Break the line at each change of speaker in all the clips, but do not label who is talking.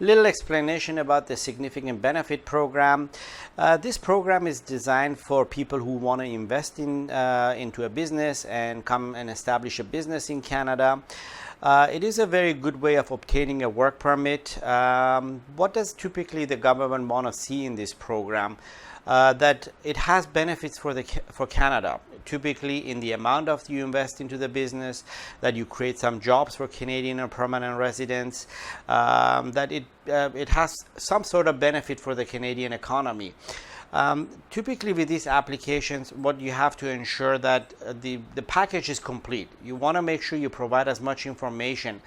Little explanation about the significant benefit program. This program is designed for people who want to invest into a business and come and establish a business in Canada. It is a very good way of obtaining a work permit. What does typically the government want to see in this program? That it has benefits for Canada, typically in the amount of you invest into the business, that you create some jobs for Canadian or permanent residents, that it has some sort of benefit for the Canadian economy. Typically with these applications, what you have to ensure that the package is complete. You want to make sure you provide as much information.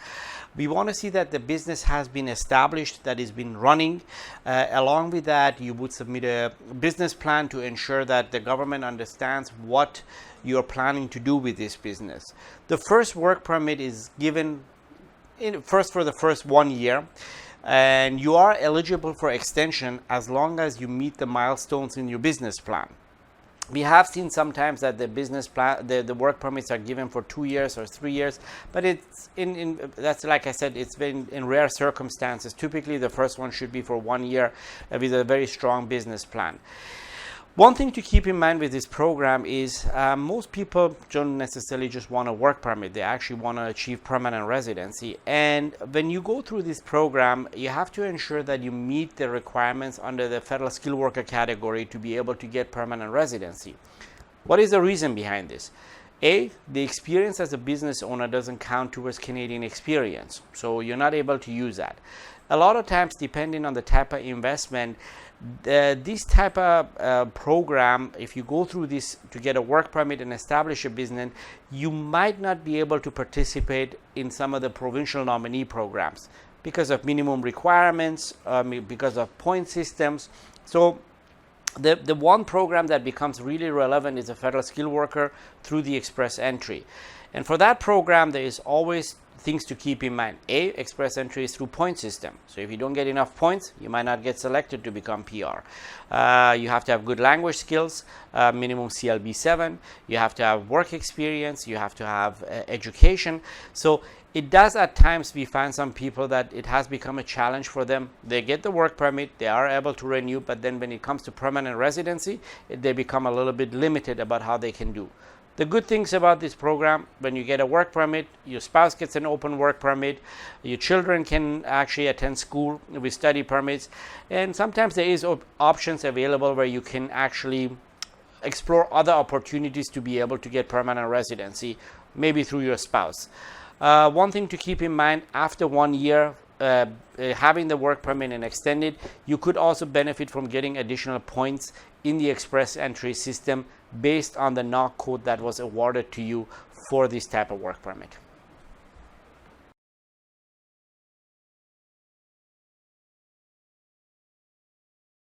We want to see that the business has been established, that it's been running. Along with that, you would submit a business plan to ensure that the government understands what you're planning to do with this business. The first work permit is given for the first 1 year. And you are eligible for extension as long as you meet the milestones in your business plan. We have seen sometimes that the business plan, the work permits are given for 2 years or 3 years, but it's that's, like I said, it's been in rare circumstances. Typically, the first one should be for 1 year with a very strong business plan. One thing to keep in mind with this program is most people don't necessarily just want a work permit. They actually want to achieve permanent residency. And when you go through this program, you have to ensure that you meet the requirements under the federal skilled worker category to be able to get permanent residency. What is the reason behind this? The experience as a business owner doesn't count towards Canadian experience, so you're not able to use that. A lot of times, depending on the type of investment, this type of program, if you go through this to get a work permit and establish a business, you might not be able to participate in some of the provincial nominee programs because of minimum requirements, because of point systems. So the one program that becomes really relevant is a federal skilled worker through the express entry. And for that program, there is always things to keep in mind. Express entry is through point system. So if you don't get enough points, you might not get selected to become PR. You have to have good language skills, minimum CLB 7. You have to have work experience. You have to have education. So it does at times, we find some people that it has become a challenge for them. They get the work permit, they are able to renew, but then when it comes to permanent residency, they become a little bit limited about how they can do. The good things about this program, when you get a work permit, your spouse gets an open work permit, your children can actually attend school with study permits, and sometimes there is options available where you can actually explore other opportunities to be able to get permanent residency, maybe through your spouse. One thing to keep in mind, after 1 year, having the work permit and extended, you could also benefit from getting additional points in the express entry system based on the NOC code that was awarded to you for this type of work permit.